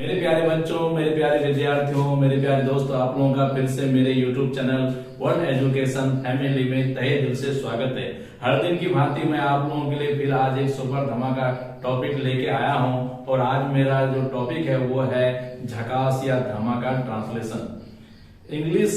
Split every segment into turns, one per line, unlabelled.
मेरे प्यारे बच्चों, मेरे प्यारे विद्यार्थियों, मेरे प्यारे दोस्तों, आप लोगों का फिर से मेरे YouTube channel world education family में तहे दिल से स्वागत है। हर दिन की भांति मैं आप लोगों के लिए फिर आज एक सुपर धमाका टॉपिक लेके आया हूं और आज मेरा जो टॉपिक है वो है झकास या धमाका ट्रांसलेशन। इंग्लिश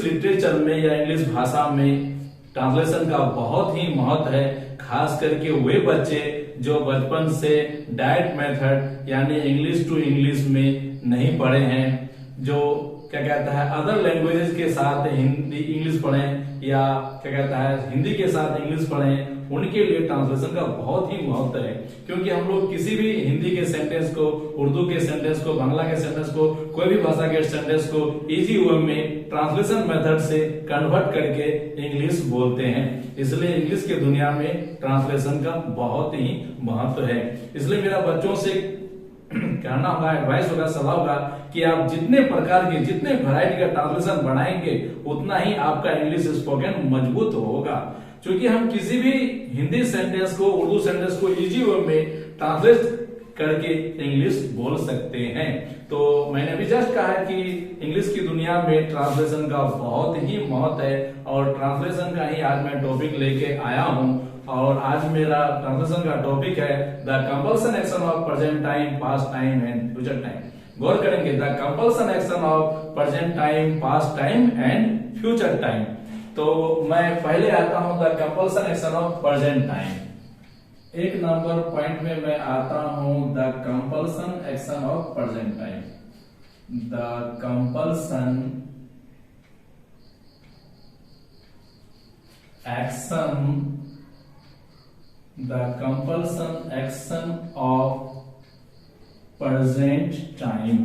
लिटरेचर में या इंग्लिश भाषा में ट्रांसलेशन का बहुत ही महत्व है, खास करके वे बच्चे जो बचपन से डायरेक्ट मेथड यानी इंग्लिश टू इंग्लिश में नहीं पढ़े हैं, जो क्या कहता है अदर लैंग्वेजेस के साथ हिंदी इंग्लिश पढ़ें या क्या कहता है हिंदी के साथ इंग्लिश पढ़ें, उनके लिए ट्रांसलेशन का बहुत ही महत्व है। क्योंकि हम लोग किसी भी हिंदी के सेंटेंस को, उर्दू के सेंटेंस को, बांग्ला के सेंटेंस को, कोई भी भाषा के सेंटेंस को इजी वे में ट्रांसलेशन मेथड से कन्वर्ट करके इंग्लिश बोलते हैं। इसलिए इंग्लिश की दुनिया में ट्रांसलेशन का बहुत ही महत्व है। इसलिए मेरा बच्चों से कहना होगा, एडवाइस होगा, सलाह होगा कि आप जितने प्रकार के, जितने वैरायटी का ट्रांसलेशन बनाएंगे उतना ही आपका इंग्लिश स्पोकन मजबूत होगा। क्योंकि हम किसी भी हिंदी सेंटेंस को, उर्दू सेंटेंस को इजी वे में ट्रांसलेट करके इंग्लिश बोल सकते हैं। तो मैंने अभी जस्ट कहा कि इंग्लिश की दुनिया में ट्रांसलेशन का बहुत ही महत्व है और ट्रांसलेशन का ही आज मैं टॉपिक लेके आया हूं। और आज मेरा ट्रांसलेशन का टॉपिक है the compulsion action of present time, past time and future time. गौर करेंगे, the compulsion action of present time, past time and future time. तो मैं पहले आता हूं the compulsion action of present time. एक नंबर पॉइंट में मैं आता हूं the compulsion action of present time. The compulsion action, the compulsion action of present time,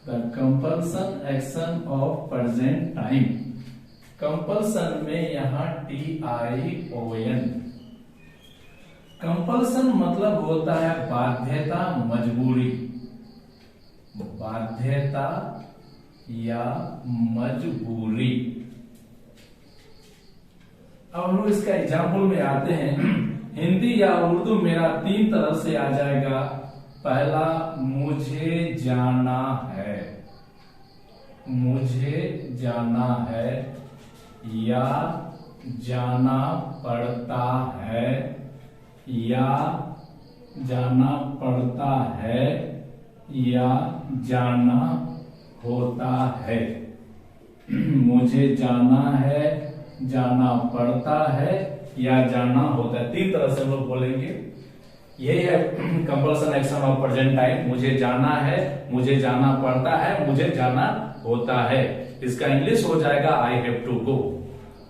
the compulsion action of present time। Compulsion में यहां TION। कंपल्सन मतलब होता है बाध्यता, मजबूरी, बाध्यता या मजबूरी। अब हम लोग इसका एग्जाम्पल में आते हैं। हिंदी या उर्दू मेरा तीन तरह से आ जाएगा। पहला, मुझे जाना है, मुझे जाना है, या जाना पड़ता है, या जाना पड़ता है, या जाना होता है। मुझे जाना है, जाना पड़ता है या जाना होता है, तीन तरह से हम लोग बोलेंगे। यही है compulsion action of present time. मुझे जाना है, मुझे जाना पड़ता है, मुझे जाना होता है। इसका इंग्लिश हो जाएगा आई हैव टू गो।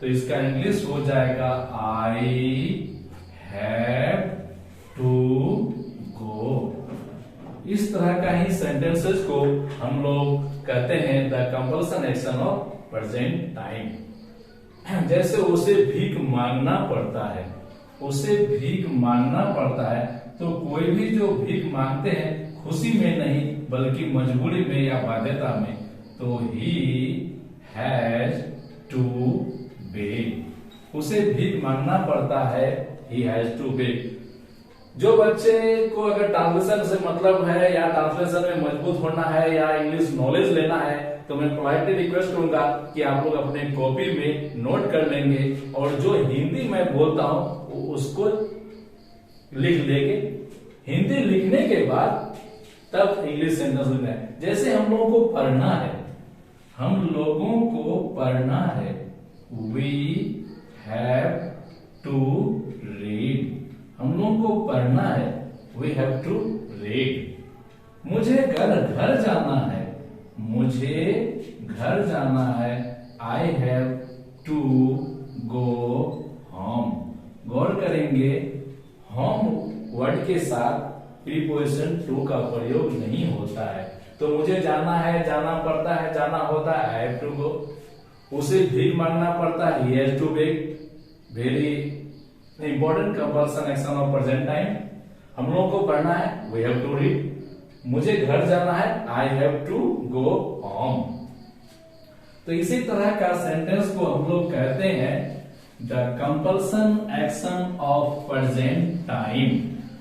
तो इसका इंग्लिश हो जाएगा आई हैव टू गो। इस तरह का ही सेंटेंसेस को हम लोग कहते हैं the compulsion action of present time. जैसे उसे भीख मांगना पड़ता है, उसे भीख मांगना पड़ता है, तो कोई भी जो भीख मांगते हैं खुशी में नहीं बल्कि मजबूरी में या बाध्यता में, तो ही हैज टू बेग। उसे भीख मांगना पड़ता है, ही हैज टू बेग। जो बच्चे को अगर ट्रांसलेशन से मतलब है या ट्रांसलेशन में मजबूत होना है या इंग्लिश नॉलेज लेना है, तो मैं पोलाइटली रिक्वेस्ट करूंगा कि आप लोग अपने कॉपी में नोट कर लेंगे और जो हिंदी मैं बोलता हूं उसको लिख लेंगे। हिंदी लिखने के बाद तब इंग्लिश सेंटेंस लिखना है। जैसे हम लोगों को पढ़ना है, हम लोगों को पढ़ना है, वी हैव टू रीड। हम लोगों को पढ़ना है, वी हैव टू रीड। मुझे घर जाना है, मुझे घर जाना है, I have to go home. गौर करेंगे, होम वर्ड के साथ प्रीपोजिशन टू का प्रयोग नहीं होता है। तो मुझे जाना है, जाना पड़ता है, जाना होता है, आई हैव टू गो। उसे भीख मांगना पड़ता है, he has to beg. Very important compulsion action of present time. हम लोगों को पढ़ना है, वी हैव टू रीड। मुझे घर जाना है, I have to go home. तो इसी तरह का सेंटेंस को हम लोग कहते हैं the compulsion action of present time.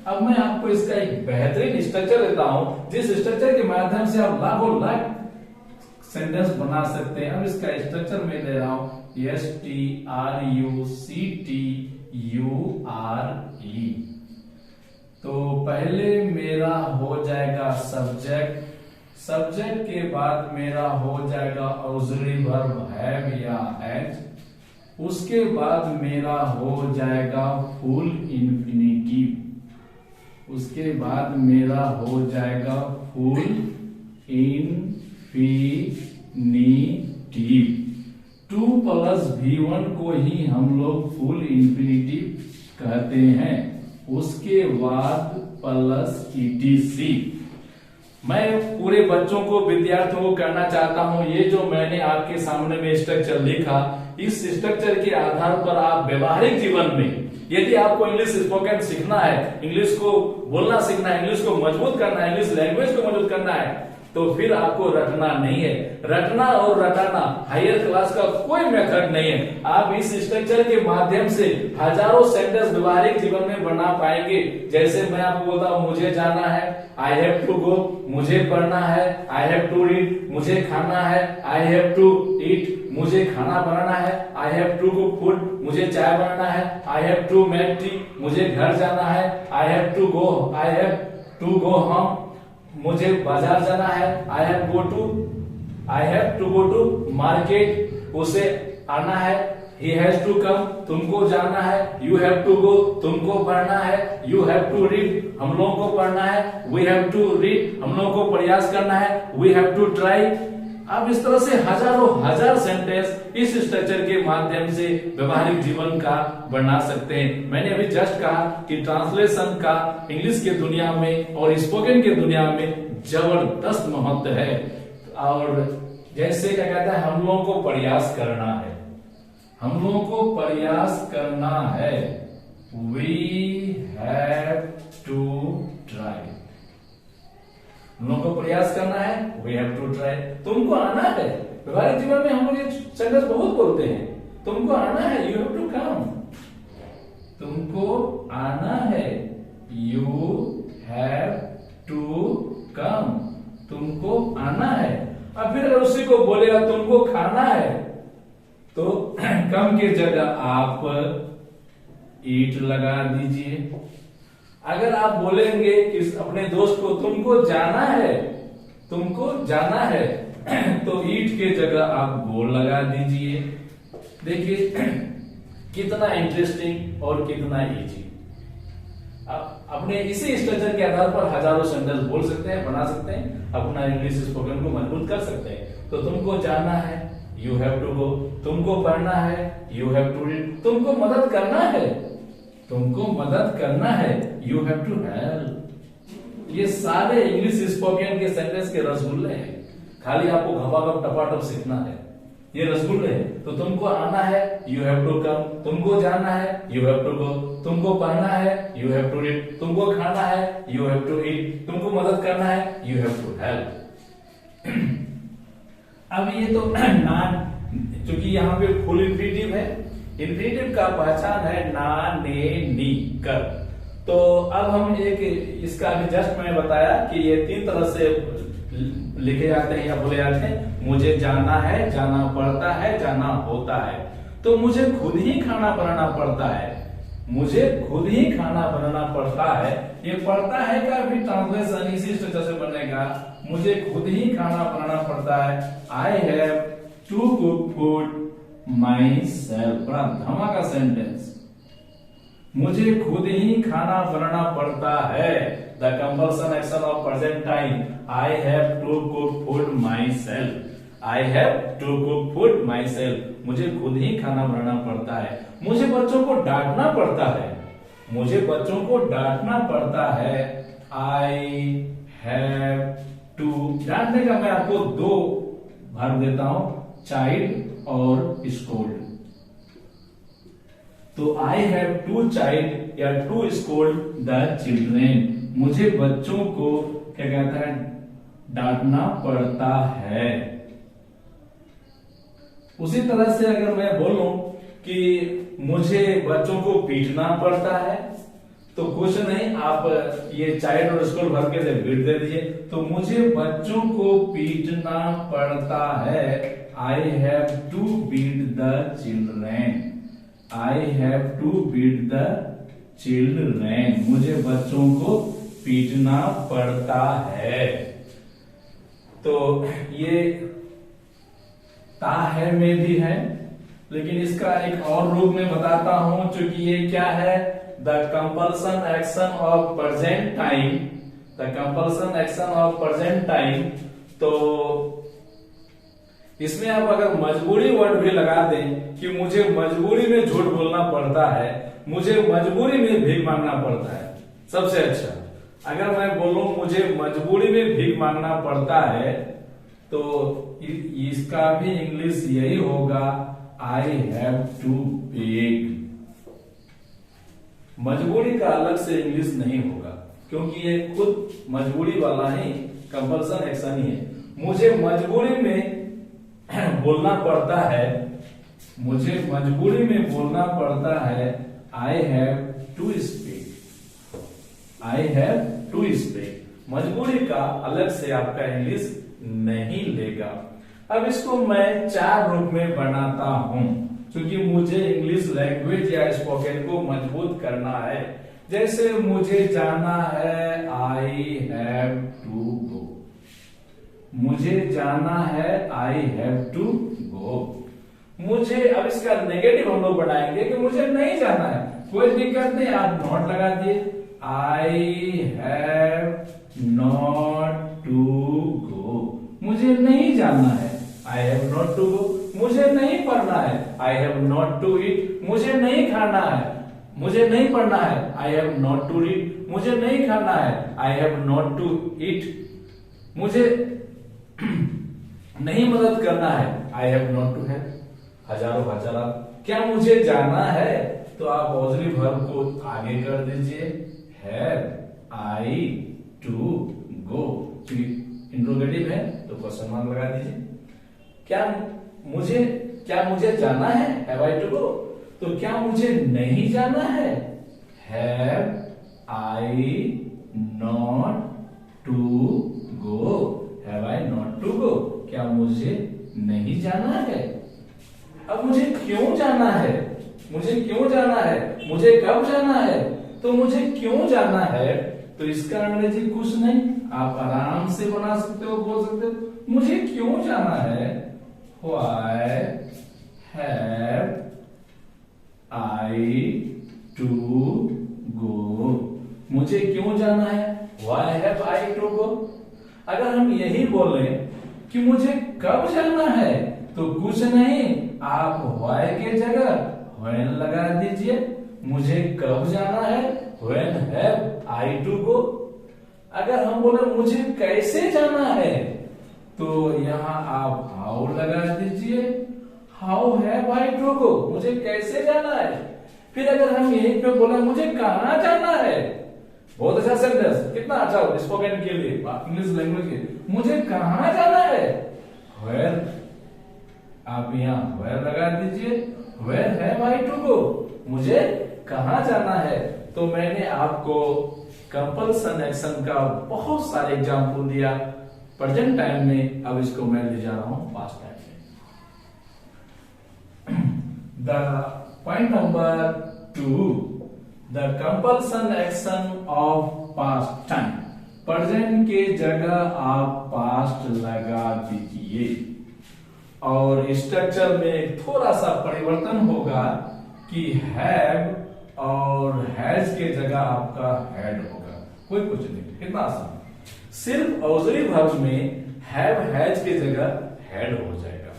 अब मैं आपको इसका एक बेहतरीन स्ट्रक्चर देता हूं, जिस स्ट्रक्चर के माध्यम से आप लाखों लाख सेंटेंस बना सकते हैं। अब इसका स्ट्रक्चर मैं दे रहा हूं, STRUCTURE। तो पहले मेरा हो जाएगा सब्जेक्ट, सब्जेक्ट के बाद मेरा हो जाएगा ऑक्सिलरी वर्ब हैव या हैज, उसके बाद मेरा हो जाएगा फुल इंफिनिटिव, उसके बाद मेरा हो जाएगा फुल इंफिनिटिव। 2 + V1 को ही हम लोग फुल इंफिनिटिव कहते हैं। उसके बाद प्लस ETC। मैं पूरे बच्चों को, विद्यार्थियों को कहना चाहता हूं, ये जो मैंने आपके सामने में स्ट्रक्चर लिखा, इस स्ट्रक्चर के आधार पर आप व्यवहारिक जीवन में, यदि आपको इंग्लिश स्पोकन सीखना है, इंग्लिश को बोलना सीखना है, इंग्लिश को मजबूत करना है, इंग्लिश लैंग्वेज को मजबूत करना है, तो फिर आपको रटना नहीं है। रटना और रटाना हायर क्लास का कोई मेथड नहीं है। आप इस स्ट्रक्चर के माध्यम से हजारों सेंटेंस व्यवहारिक जीवन में बना पाएंगे। जैसे मैं आपको बोलता हूं, मुझे जाना है, आई हैव टू गो, मुझे पढ़ना है, आई हैव टू रीड, मुझे खाना है, आई हैव टू ईट, मुझे खाना बनाना है, I have to cook food, मुझे चाय बनाना है, I have to make tea, मुझे घर जाना है, I have to go home, मुझे बाजार जाना है, I have to go to market, उसे आना है, he has to come, तुमको जाना है, you have to go, तुमको पढ़ना है, you have to read, हम लोगों को पढ़ना है, we have to read, हम लोगों को प्रयास करना है, we have to try। अब इस तरह से हजारों हजार सेंटेंस इस स्ट्रक्चर के माध्यम से व्यवहारिक जीवन का बना सकते हैं। मैंने अभी जस्ट कहा कि ट्रांसलेशन का इंग्लिश के दुनिया में और स्पोकन के दुनिया में जबरदस्त महत्व है। और जैसे क्या कहता है, हम लोगों को प्रयास करना है, हम लोगों को प्रयास करना है, we have to try, हम लोगों को प्रयास करना है, we have to try। तुमको आना है, व्यवहारिक जीवन में हम लोग ये सेंटेंस बहुत बोलते हैं, तुमको आना है, you have to come, तुमको आना है, you have to come, तुमको आना है। अब फिर अगर उसी को बोलेगा तुमको खाना है, तो कम की जगह आप ईट लगा दीजिए। अगर आप बोलेंगे कि अपने दोस्त को तुमको जाना है, तुमको जाना है, तो ईट के जगह आप गो लगा दीजिए। देखिए कितना इंटरेस्टिंग और कितना इजी। अपने इसी स्ट्रक्चर के आधार पर हजारों सेंटेंस बोल सकते हैं, बना सकते हैं, अपना इंग्लिश स्पोकन को मजबूत कर सकते हैं। तो तुमको जाना है, यू हैव टू गो, तुमको पढ़ना है, यू हैव टू रीड, तुमको मदद करना है, तुमको मदद करना है, यू हैव टू हेल्प। ये सारे इंग्लिश स्पोकन के सेंटेंस के रसगुल्ले हैं, खाली आपको घपाघप टपाटप सीखना है, ये रसगुल्ले हैं। तो तुमको आना है, यू हैव टू कम, तुमको जाना है, यू हैव टू गो, तुमको पढ़ना है, यू हैव टू रीड, तुमको खाना है, यू हैव टू ईट, तुमको मदद करना है, यू हैव टू हेल्प। अब ये तो नान, क्योंकि यहाँ पे फुल इंफिनिटिव है, इंफिनिटिव का पहचान है ना, ने, नी, कर। तो अब हम एक इसका अभी जस्ट मैंने बताया कि ये 3 तरह से लिखे जाते हैं या बोले जाते हैं। मुझे जाना है, जाना पड़ता है, जाना होता है। तो मुझे खुद ही खाना बनाना पड़ता है, मुझे खुद ही खाना बनाना पड़ता है। ये पड़ता है का भी ट्रांसलेशन इसी स्ट्रक्चर से बनेगा, मुझे खुद ही खाना बनाना पड़ता है। I have to cook food myself, बड़ा धमाका सेंटेंस। मुझे खुद ही खाना बनाना पड़ता है, the compulsion action of present time, I have to cook food myself, I have to cook food myself, मुझे खुद ही खाना बनाना पड़ता है। मुझे बच्चों को डांटना पड़ता है, मुझे बच्चों को डांटना पड़ता है, आई हैव टू। डांटने का मैं आपको 2 वर्ब देता हूं, चाइल्ड और स्कोल्ड। तो आई हैव टू चाइल्ड या टू स्कोल्ड द चिल्ड्रेन, मुझे बच्चों को क्या कहता है, डांटना पड़ता है। उसी तरह से अगर मैं बोलूं कि मुझे बच्चों को पीटना पड़ता है, तो कुछ नहीं, आप ये चाइल्ड और स्कूल भर के बीट दे दीजिए। तो मुझे बच्चों को पीटना पड़ता है, I have to beat the children, I have to beat the children, मुझे बच्चों को पीटना पड़ता है। तो ये ता है में भी है, लेकिन इसका एक और रूप में बताता हूं, क्योंकि ये क्या है, the compulsion action of present time, the compulsion action of present time. तो इसमें आप अगर मजबूरी वर्ड भी लगा दें कि मुझे मजबूरी में झूठ बोलना पड़ता है, मुझे मजबूरी में भीख मांगना पड़ता है, सबसे अच्छा। अगर मैं बोलूं मुझे मजबूरी में भीख मांगना पड़ता है, तो इसका भी इंग्लिश यही होगा, आई हैव टू बेग। मजबूरी का अलग से इंग्लिश नहीं होगा, क्योंकि ये खुद मजबूरी वाला ही कंपल्सन एक्शन ही है। मुझे मजबूरी में बोलना पड़ता है, मुझे मजबूरी में बोलना पड़ता है, I have to speak, I have to speak. मजबूरी का अलग से आपका इंग्लिश नहीं लेगा। अब इसको मैं 4 रूप में बनाता हूं, क्योंकि मुझे इंग्लिश लैंग्वेज या स्पोकन को मजबूत करना है। जैसे मुझे जाना है, आई हैव टू गो, मुझे जाना है, आई हैव टू गो। मुझे, अब इसका नेगेटिव हम लोग बनाएंगे कि मुझे नहीं जाना है, कोई दिक्कत नहीं, आप नॉट लगा दिए, I have not to go, मुझे नहीं जाना है, I have not to go. मुझे नहीं पढ़ना है, I have not to eat, मुझे नहीं खाना है, मुझे नहीं पढ़ना है, I have not to read, मुझे नहीं खाना है, I have not to eat. मुझे नहीं मदद करना है, I have not to help. हजारों हजार। क्या मुझे जाना है, तो आप ऑक्सिलरी वर्ब को आगे कर दीजिए, have I to go, interrogative है तो क्वेश्चन मार्क लगा दीजिए। क्या मुझे जाना है, हैव आई टू गो। तो क्या मुझे नहीं जाना है, have I not to go, have I not to go. क्या मुझे नहीं जाना है। अब मुझे क्यों जाना है, मुझे क्यों जाना है, मुझे कब जाना है, तो मुझे क्यों जाना है। तो इसका अंग्रेजी कुछ नहीं, आप आराम से बना सकते हो, बोल सकते हो, मुझे क्यों जाना है, why have I to go. मुझे क्यों जाना है, why have I to go. अगर हम यही बोले कि मुझे कब जाना है, तो कुछ नहीं, आप व्हाई के जगह व्हेन लगा दीजिए। मुझे कब जाना है, when have I to go. अगर हम बोले मुझे कैसे जाना है, तो यहाँ आप हाउ लगा दीजिए, how have I to go, मुझे कैसे जाना है। फिर अगर हम यहीं पे बोले मुझे कहाँ जाना है, बहुत अच्छा सेंटेंस, कितना अच्छा हो स्पोकन के लिए, इंग्लिश लैंग्वेज के, मुझे कहाँ जाना है, वेयर। आप यहाँ वेयर लगा दीजिए, where have I to go, मुझे कहाँ जाना है। तो मैंने आपको कंपल्सन एक्शन का बहुत सारे एग्जाम्पल दिया प्रेजेंट टाइम में, अब इसको मैं ले जा रहा हूं पास्ट टाइम में। The point number 2, the compulsion action of past time. Present के जगह आप पास्ट लगा दीजिए, और स्ट्रक्चर में थोड़ा सा परिवर्तन होगा कि हैव और हैज के जगह आपका हैड होगा, कोई कुछ नहीं, कितना आसान। सिर्फ ऑक्सिलरी वर्ब में हैव हैज के जगह हैड हो जाएगा।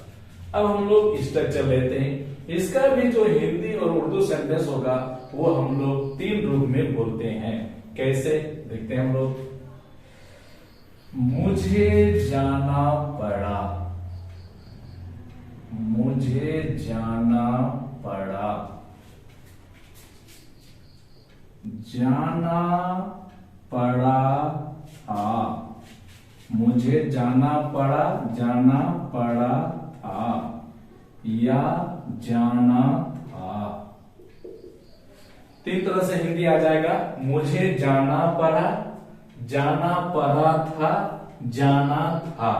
अब हम लोग स्ट्रक्चर लेते हैं, इसका भी जो हिंदी और उर्दू सेंटेंस होगा वो हम लोग 3 रूप में बोलते हैं। कैसे देखते हैं हम लोग। मुझे जाना पड़ा, मुझे जाना पड़ा, जाना पड़ा था, मुझे जाना पड़ा, जाना पड़ा था, या जाना था। तीन तरह से हिंदी आ जाएगा। मुझे जाना पड़ा, जाना पड़ा था, जाना था।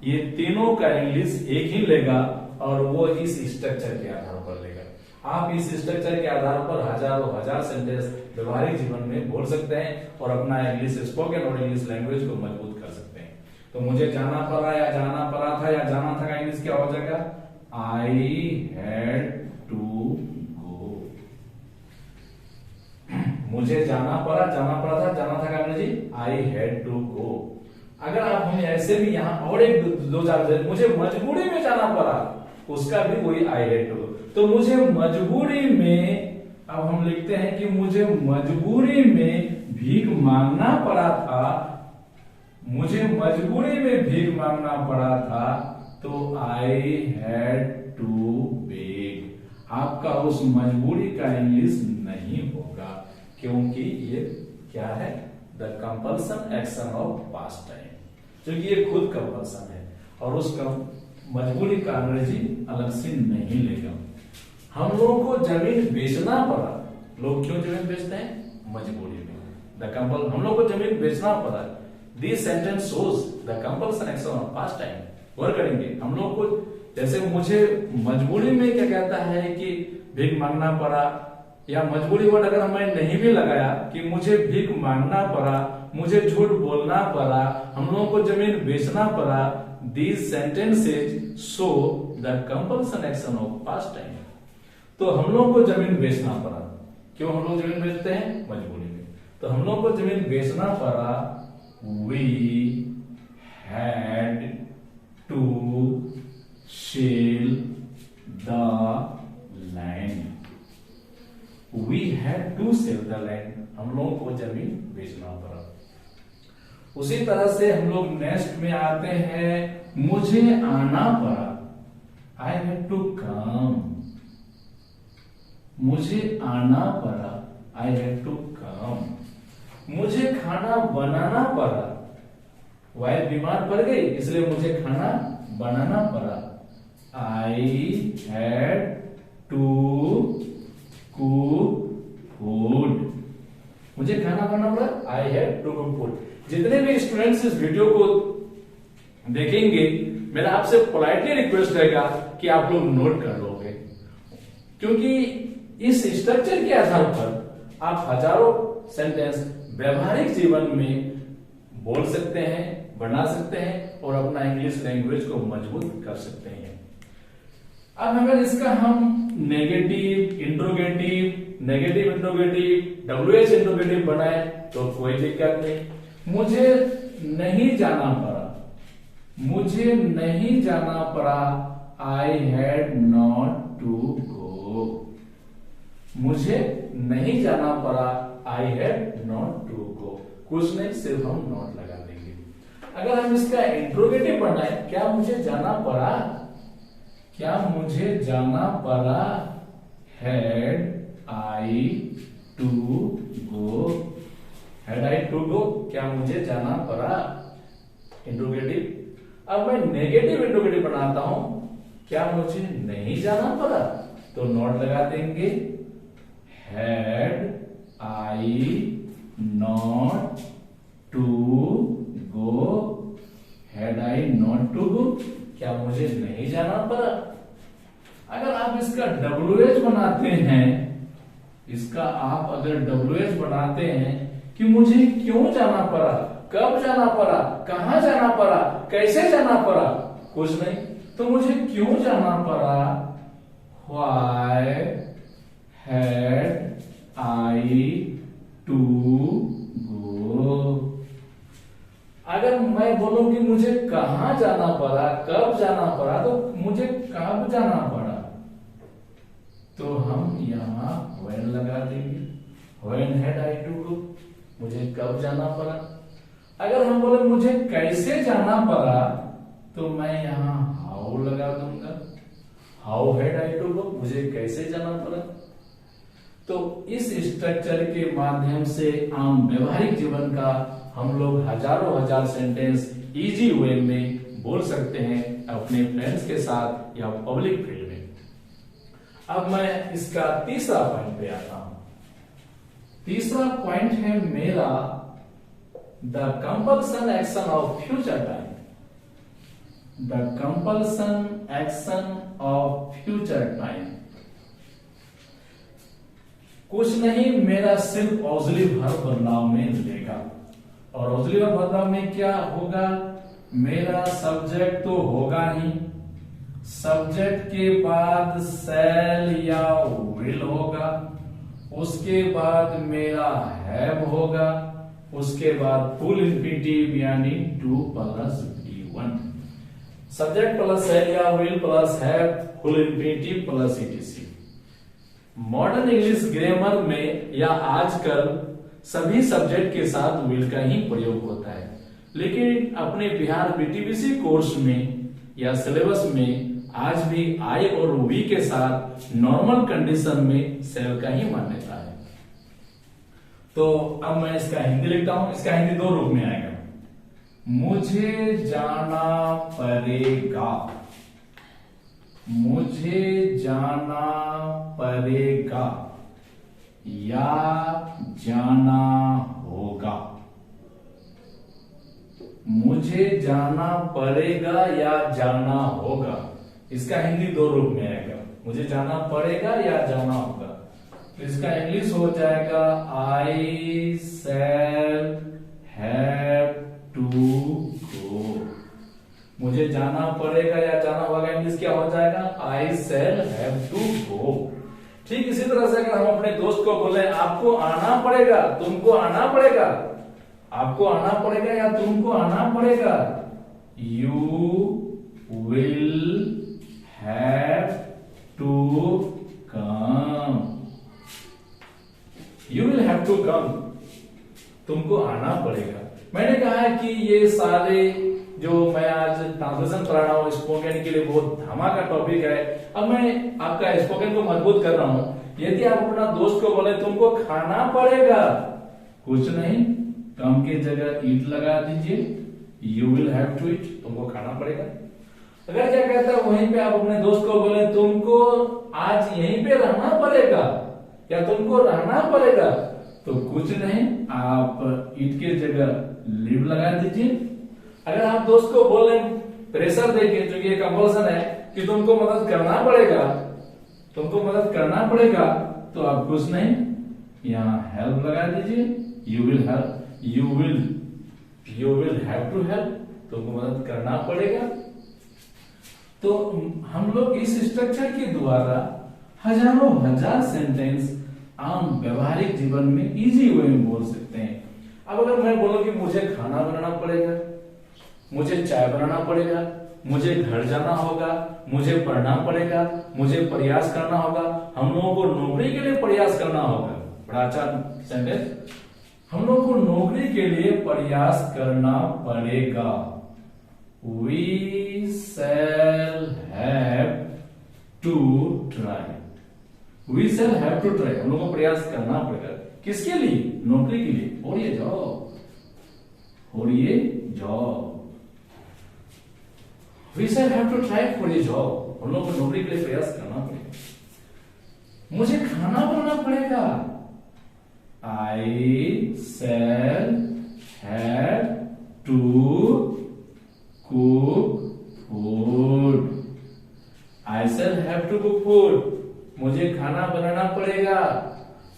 ये तीनों का इंग्लिश एक ही लेगा और वो इस स्ट्रक्चर के आधार पर लेगा। आप इस स्ट्रक्चर के आधार पर हजारों हजार सेंटेंस व्यवहारिक जीवन में बोल सकते हैं और अपना इंग्लिश स्पोकन और इंग्लिश लैंग्वेज को मजबूत कर सकते हैं। तो मुझे जाना पड़ा या जाना पड़ा था या जाना था का इंग्लिश क्या हो जाएगा? I had to go. मुझे जाना पड़ा था, जाना था का English I had to go. अगर आप हमें ऐसे भी यहाँ और एक दो चार, मुझे मजबूरी में जाना पड़ा, उसका भी कोई आई हैड टू। तो मुझे मजबूरी में, अब हम लिखते हैं कि मुझे मजबूरी में भीख मांगना पड़ा था, मुझे मजबूरी में भीख मांगना पड़ा था, तो आई हैड टू बेग। आपका उस मजबूरी का इंग्लिश नहीं होगा, क्योंकि ये क्या है? The compulsion action of past time, क्योंकि ये खुद कंपल्सन है और उसका मजबूरी का अंग्रेजी अलग से नहीं लेगा। हम लोगों को जमीन बेचना पड़ा। लोग क्यों जमीन बेचते हैं? मजबूरी में। द कंपल हम लोग को जमीन बेचना पड़ा। This sentence shows the compulsion action of past time. गौर करेंगे हम लोग को, जैसे मुझे मजबूरी में क्या कहता है कि भीख मांगना पड़ा, या मजबूरी वर्ड अगर मैं नहीं भी लगाया कि मुझे भीख मांगना पड़ा, मुझे झूठ बोलना पड़ा, हम लोगों को जमीन बेचना पड़ा, these sentences show the compulsion action of past time। तो हम लोगों को जमीन बेचना पड़ा। क्यों हम लोग जमीन बेचते हैं? मजबूरी में। तो हम लोग को जमीन बेचना पड़ा। we had to sell the land। we had to sell the land। हम लोगों को जमीन बेचना पड़ा। उसी तरह से हम लोग नेक्स्ट में आते हैं, मुझे आना पड़ा। I had to come. मुझे आना पड़ा। I had to come. मुझे खाना बनाना पड़ा। वाइफ बीमार पड़ गई इसलिए मुझे खाना बनाना पड़ा। I had to cook food. मुझे खाना बनाना पड़ा। I had to cook food. जितने भी स्टूडेंट्स इस वीडियो को देखेंगे, मेरा आपसे पोलाइटली रिक्वेस्ट रहेगा कि आप लोग नोट कर लोगे, क्योंकि इस स्ट्रक्चर के आधार पर आप हजारों सेंटेंस व्यवहारिक जीवन में बोल सकते हैं, बना सकते हैं और अपना इंग्लिश लैंग्वेज को मजबूत कर सकते हैं। अब अगर इसका हम negative interrogative, negative interrogative, WH interrogative बनाए तो कोई दिक्कत नहीं। मुझे नहीं जाना पड़ा। मुझे नहीं जाना पड़ा। I had not to go. मुझे नहीं जाना पड़ा। I had not to go. कुछ नहीं, सिर्फ हम नॉट लगा देंगे। अगर हम इसका इंट्रोगेटिव बनाए, क्या मुझे जाना पड़ा? क्या मुझे जाना पड़ा? Had I to go. Had I to go, क्या मुझे जाना पड़ा? इंट्रोगेटिव। अब मैं नेगेटिव इंट्रोगेटिव बनाता हूं, क्या मुझे नहीं जाना पड़ा? तो नॉट लगा देंगे। Had I not to go. Had I not to go, क्या मुझे नहीं जाना पड़ा? अगर आप इसका WH बनाते हैं, इसका आप अगर WH बनाते हैं कि मुझे क्यों जाना पड़ा, कब जाना पड़ा, कहां जाना पड़ा, कैसे जाना पड़ा, कुछ नहीं, तो मुझे क्यों जाना पड़ा? Why had I to go? अगर मैं बोलूं कि मुझे कहां जाना पड़ा, कब जाना पड़ा, तो मुझे कब जाना पड़ा, तो हम यहां when लगा देंगे। When had I to go? मुझे कब जाना पड़ा। अगर हम बोले मुझे कैसे जाना पड़ा, तो मैं यहां how लगा दूंगा। How had I to go? मुझे कैसे जाना पड़ा। तो इस स्ट्रक्चर के माध्यम से आम व्यवहारिक जीवन का हम लोग हजारों हजार सेंटेंस इजी वे में बोल सकते हैं अपने फ्रेंड्स के साथ या पब्लिक फील्ड में। अब मैं इसका तीसरा पॉइंट पे आता हूं। तीसरा पॉइंट है मेरा the compulsion action of future time, the compulsion action of future time. कुछ नहीं, मेरा सिर्फ ऑक्सिलरी वर्ब बदलाव में लेगा, और ऑक्सिलरी वर्ब बदलाव में क्या होगा, मेरा सब्जेक्ट तो होगा ही, सब्जेक्ट के बाद शैल या विल होगा, उसके बाद मेरा हैव होगा, उसके बाद फुल इंफिनिटिव यानी to plus V1, subject plus shall या will plus have full infinitive plus ETC। Modern English grammar में या आजकल सभी सब्जेक्ट के साथ विल का ही प्रयोग होता है, लेकिन अपने बिहार BTBC कोर्स में या सिलेबस में आज भी आई और वी के साथ नॉर्मल कंडीशन में सेल का ही मान्यता है। तो अब मैं इसका हिंदी लिखता हूं, इसका हिंदी दो रूप में आएगा, मुझे जाना पड़ेगा, मुझे जाना पड़ेगा या जाना होगा, मुझे जाना पड़ेगा या जाना होगा, इसका हिंदी दो रूप में आएगा, मुझे जाना पड़ेगा या जाना होगा। तो इसका इंग्लिश हो जाएगा आई शैल हैव टू गो, मुझे जाना पड़ेगा या जाना होगा, इंग्लिश क्या हो जाएगा, आई शैल हैव टू गो। ठीक इसी तरह से अगर हम अपने दोस्त को बोले आपको आना पड़ेगा, तुमको आना पड़ेगा, आपको आना पड़ेगा या तुमको आना पड़ेगा, you will have to come, you will have to come, तुमको आना पड़ेगा। मैंने कहा है कि ये सारे जो मैं आज ट्रांसलेशन पढ़ा रहा हूं स्पोकन के लिए बहुत धमाका टॉपिक है। अब मैं आपका स्पोकन को मजबूत कर रहा हूं। यदि आप अपना दोस्त को बोले तुमको खाना पड़ेगा, कुछ नहीं, कम की जगह ईट लगा दीजिए, you will have to eat, तुमको खाना पड़ेगा। अगर क्या कहता है वहीं पे आप अपने दोस्त को बोले तुमको आज यहीं पे रहना पड़ेगा या तुमको रहना पड़ेगा, तो कुछ नहीं, आप ईट के जगह लिव लगा दीजिए। अगर आप दोस्त को बोले प्रेशर देके, जो ये कंपल्सन है कि तुमको मदद करना पड़ेगा, तुमको मदद करना पड़ेगा, तो आप कुछ नहीं, यहाँ हेल्प लगा दीजिए, you will help, you will have to help, तुमको मदद करना पड़ेगा। तो हम लोग इस स्ट्रक्चर के द्वारा हजारों हजार सेंटेंस आम व्यवहारिक जीवन में इजी वे में बोल सकते हैं। अब अगर मैं बोलूं कि मुझे खाना बनाना पड़ेगा, मुझे चाय बनाना पड़ेगा, मुझे घर जाना होगा, मुझे पढ़ना पड़ेगा, मुझे प्रयास करना होगा, हम लोगों को नौकरी के लिए प्रयास करना होगा, बड़ा अच्छा सेंटेंस, हम लोगों को नौकरी के लिए प्रयास करना पड़ेगा। We shall have to try, we shall have to try, हम लोगों को प्रयास करना पड़ेगा, किसके लिए, नौकरी के लिए, और ये जॉब, और ये job, we shall have to try for a job, हम लोगों को नौकरी के लिए प्रयास करना पड़ेगा। मुझे खाना बनाना पड़ेगा, I shall have to cook food, I shall have to cook food, मुझे खाना बनाना पड़ेगा।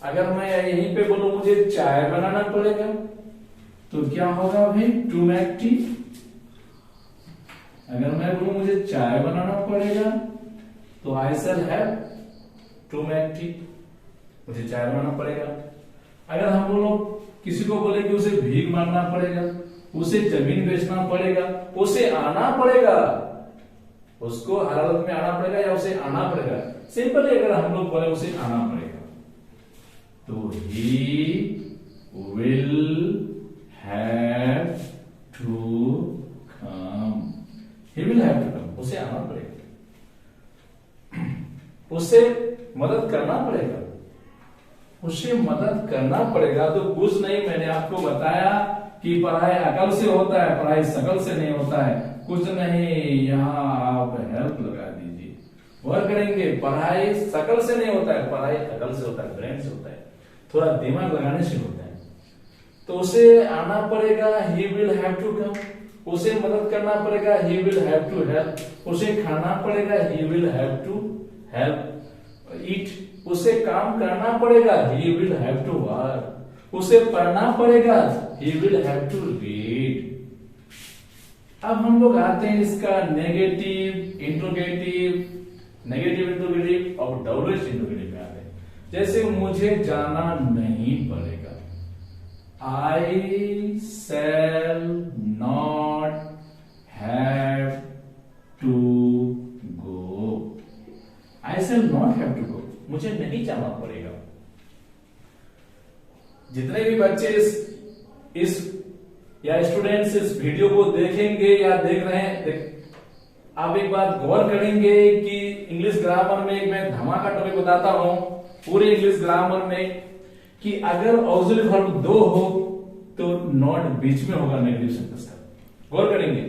अगर मैं यहीं पे बोलूं मुझे चाय बनाना पड़ेगा, तो क्या होगा भाई, टू मेक टी। अगर मैं बोलूं मुझे चाय बनाना पड़ेगा, तो I shall have to make T, मुझे चाय बनाना पड़ेगा। अगर हम लोग किसी को बोले कि उसे भीख मांगना पड़ेगा, उसे जमीन बेचना पड़ेगा, उसे आना पड़ेगा, उसको हर हालत में आना पड़ेगा या उसे आना पड़ेगा, सिंपली अगर हम लोग बोले उसे आना पड़ेगा, तो he will have to come, he will have to come, उसे आना पड़ेगा, उसे मदद करना पड़ेगा, उसे मदद करना पड़ेगा। तो कुछ नहीं, मैंने आपको बताया कि पढ़ाई अकल से होता है, पढ़ाई शकल से नहीं होता है, कुछ नहीं, यहाँ आप हेल्प लगा दीजिए, वर्क करेंगे। पढ़ाई शकल से नहीं होता है, पढ़ाई अकल से होता है, ब्रेन से होता है। थोड़ा दिमाग लगाने से होता है। तो उसे आना पड़ेगा, he will have to come। उसे मदद करना पड़ेगा, he will have to help। उसे खाना पड़ेगा, he will have to help eat। उसे काम करना पड़ेगा, he will have to work। उसे पढ़ना पड़ेगा, he will have to read। अब हम लोग आते हैं इसका नेगेटिव इंट्रोगेटिव और डब्ल्यूएच इंट्रोगेटिव में आते हैं। जैसे मुझे जाना नहीं पड़ेगा, I shall not have to go। I shall not have to go, मुझे नहीं जाना पड़ेगा। जितने भी बच्चे इस या स्टूडेंट्स इस वीडियो को देखेंगे या देख रहे हैं, आप एक बात गौर करेंगे कि इंग्लिश ग्रामर में एक मैं धमाका टॉपिक बताता हूं पूरे इंग्लिश ग्रामर में, कि अगर ऑक्सिलरी वर्ब दो हो तो नॉट बीच में होगा नेगेटिव सेंटेंस का। गौर करेंगे,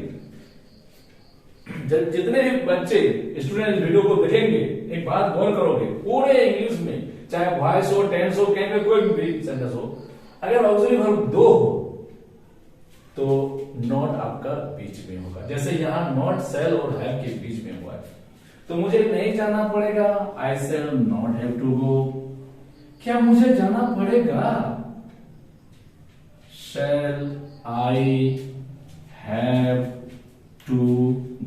जितने भी बच्चे स्टूडेंट वीडियो को देखेंगे एक बात गौर करोगे, पूरे इंग्लिश में चाहे वॉइस हो, टेंस हो, कहीं पे कोई भी सेंटेंस हो, अगर ऑक्सिलरी वर्ब दो हो तो नॉट आपका बीच में होगा। जैसे यहां नॉट, शैल और हैव के बीच में हुआ है, तो मुझे नहीं जाना पड़ेगा, I shall not have to go. क्या मुझे जाना पड़ेगा, shall I have to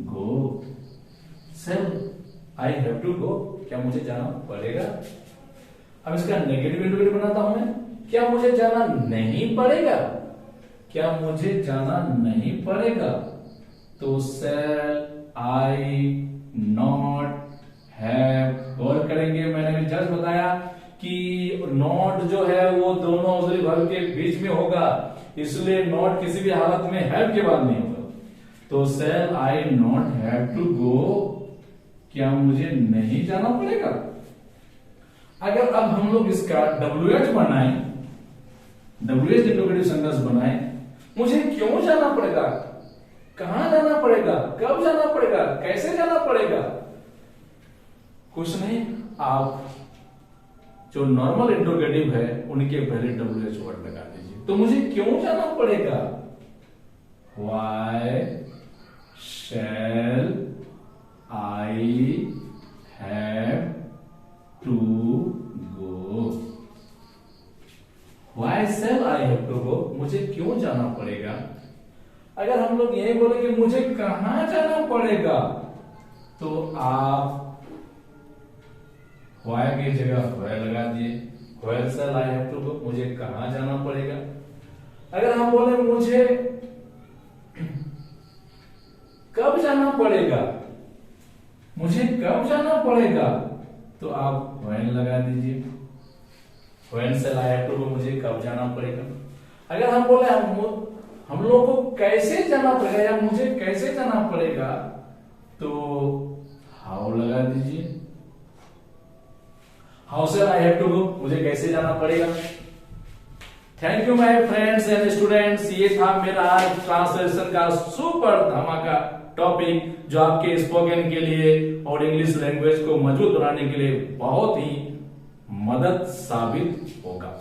go. Shall I have to go, क्या मुझे जाना पड़ेगा। अब इसका नेगेटिव इंट्रोगेटिव बनाता हूं मैं, क्या मुझे जाना नहीं पड़ेगा, क्या मुझे जाना नहीं पड़ेगा। तो शैल आई नॉट हैव, गौर करेंगे मैंने भी जस्ट बताया कि नॉट जो है वो दोनों ऑक्सिलरी वर्ब के बीच में होगा, इसलिए नॉट किसी भी हालत में हैव के बाद नहीं होगा। तो शैल आई नॉट हैव टू गो, क्या मुझे नहीं जाना पड़ेगा। अगर अब हम लोग इसका डब्ल्यूएच बनाएं, डब्ल्यूएच इंट्रोगेटिव सेंटेंस बनाएं, मुझे क्यों जाना पड़ेगा, कहां जाना पड़ेगा, कब जाना पड़ेगा, कैसे जाना पड़ेगा। कुछ नहीं, आप जो नॉर्मल इंट्रोगेटिव है उनके पहले डब्ल्यूएच वर्ड लगा दीजिए। तो मुझे क्यों जाना पड़ेगा, why shall I have to go. Why shall I have to go, मुझे क्यों जाना पड़ेगा। अगर हम लोग यही बोले कि मुझे कहां जाना पड़ेगा, तो आप व्हाई की जगह व्हाई लगा दिए, why shall I have to go, मुझे कहां जाना पड़ेगा। अगर हम बोले मुझे कब जाना पड़ेगा, मुझे कब जाना पड़ेगा, तो आप व्हेन लगा दीजिए, when shall I have to go, मुझे कब जाना पड़ेगा। अगर हम बोले हम लोगों को कैसे जाना पड़ेगा या मुझे कैसे जाना पड़ेगा, तो हाउ लगा दीजिए, how shall I have to go, मुझे कैसे जाना पड़ेगा। Thank you my friends and students, ये था मेरा आज ट्रांसलेशन का सुपर धमाका टॉपिक, जो आपके स्पोकन के लिए और इंग्लिश लैंग्वेज को मजबूत बनाने के लिए बहुत ही मदद साबित होगा।